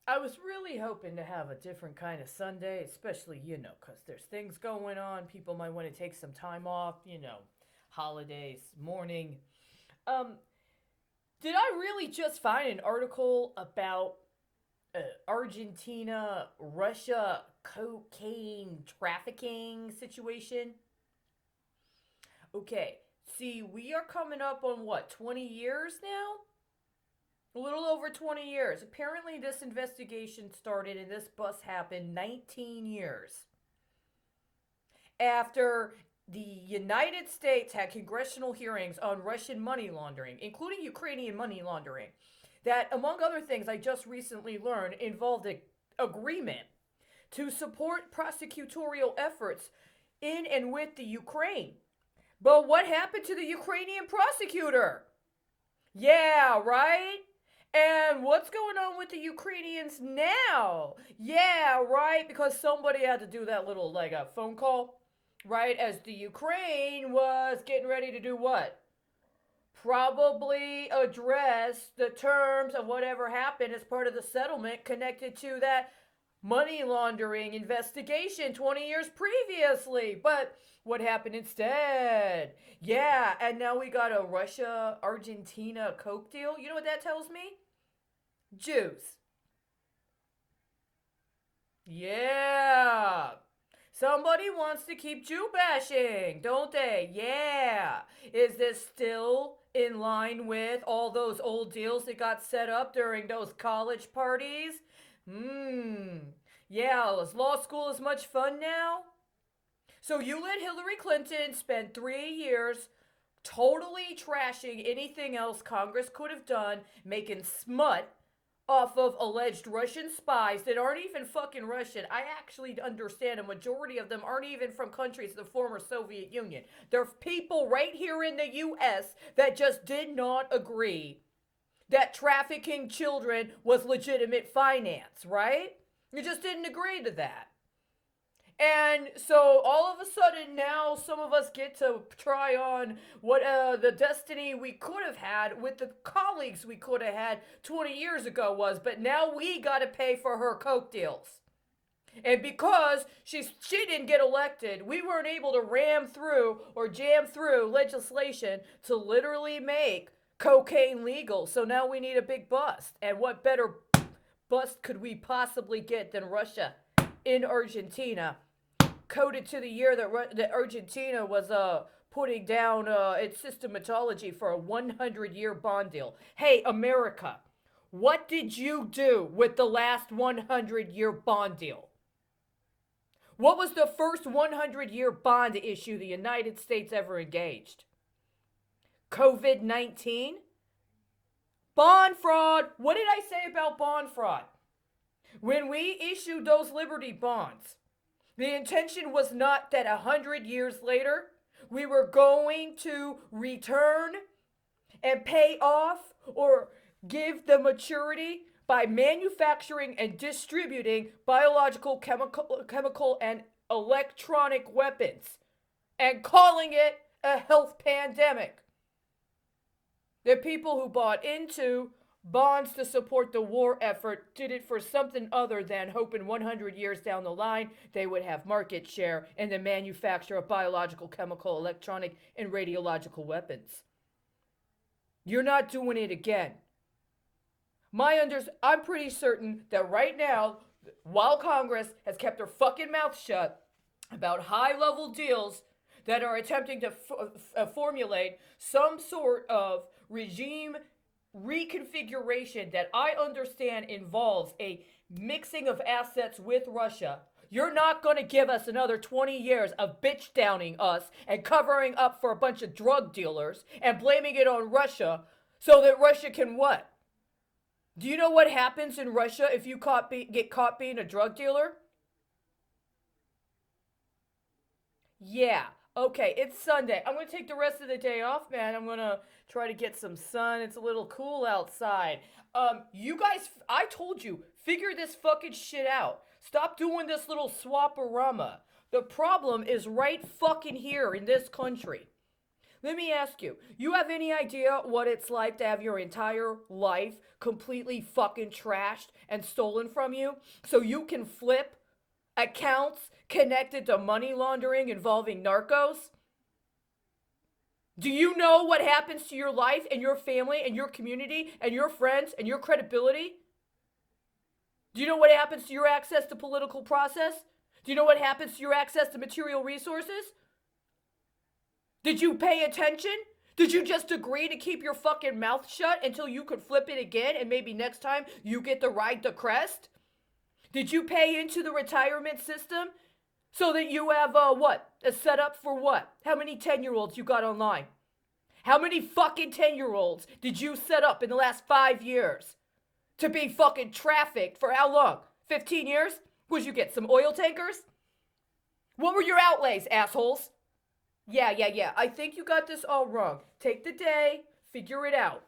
I was really hoping to have a different kind of Sunday, especially, because there's things going on. People might want to take some time off, holidays, mourning. Um, did I really just find an article about Argentina, Russia cocaine trafficking situation? Okay, see, we are coming up on what, 20 years now? A little over 20 years. Apparently, this investigation started and this bust happened 19 years after the United States had congressional hearings on Russian money laundering, including Ukrainian money laundering, that, among other things, I just recently learned involved an agreement to support prosecutorial efforts in and with the Ukraine. But what happened to the Ukrainian prosecutor? Yeah, right? And what's going on with the Ukrainians now? Yeah, right? Because somebody had to do that little, like, a phone call, right? As the Ukraine was getting ready to do what? Probably address the terms of whatever happened as part of the settlement connected to that money laundering investigation 20 years previously. But what happened instead? Yeah, and now we got a Russia Argentina Coke deal. You know what that tells me? Jews. Yeah. Somebody wants to keep Jew bashing, don't they? Yeah. Is this still in line with all those old deals that got set up during those college parties? Hmm. Yeah, is law school as much fun now? So you let Hillary Clinton spend 3 years totally trashing anything else Congress could have done, making smut off of alleged Russian spies that aren't even fucking Russian. I actually understand a majority of them aren't even from countries of the former Soviet Union. They're people right here in the US that just did not agree that trafficking children was legitimate finance, right? You just didn't agree to that. And so all of a sudden now some of us get to try on what the destiny we could have had with the colleagues we could have had 20 years ago was, but now we got to pay for her coke deals. And because she didn't get elected, we weren't able to ram through or jam through legislation to literally make cocaine legal. So now we need a big bust. And what better bust could we possibly get than Russia in Argentina, coded to the year that Argentina was putting down its systematology for a 100-year bond deal. Hey, America, what did you do with the last 100-year bond deal? What was the first 100-year bond issue the United States ever engaged? COVID 19? Bond fraud. What did I say about bond fraud? When we issued those Liberty bonds, the intention was not that 100 years later we were going to return and pay off or give the maturity by manufacturing and distributing biological, chemical and electronic weapons and calling it a health pandemic. The people who bought into bonds to support the war effort did it for something other than hoping 100 years down the line they would have market share in the manufacture of biological, chemical, electronic, and radiological weapons. You're not doing it again. I'm pretty certain that right now, while Congress has kept their fucking mouth shut about high-level deals that are attempting to formulate some sort of regime reconfiguration that I understand involves a mixing of assets with Russia. You're not going to give us another 20 years of bitch downing us and covering up for a bunch of drug dealers and blaming it on Russia so that Russia can what? Do you know what happens in Russia if you get caught being a drug dealer? Yeah. Okay, it's Sunday. I'm going to take the rest of the day off, man. I'm going to try to get some sun. It's a little cool outside. You guys, I told you, figure this fucking shit out. Stop doing this little swap-a-rama. The problem is right fucking here in this country. Let me ask you, you have any idea what it's like to have your entire life completely fucking trashed and stolen from you so you can flip accounts connected to money laundering involving narcos? Do you know what happens to your life and your family and your community and your friends and your credibility? Do you know what happens to your access to political process? Do you know what happens to your access to material resources? Did you pay attention? Did you just agree to keep your fucking mouth shut until you could flip it again and maybe next time you get to ride the crest? Did you pay into the retirement system so that you have a setup for what? How many 10-year-olds you got online? How many fucking 10-year-olds did you set up in the last 5 years to be fucking trafficked for how long? 15 years? Would you get some oil tankers? What were your outlays, assholes? Yeah. I think you got this all wrong. Take the day, figure it out.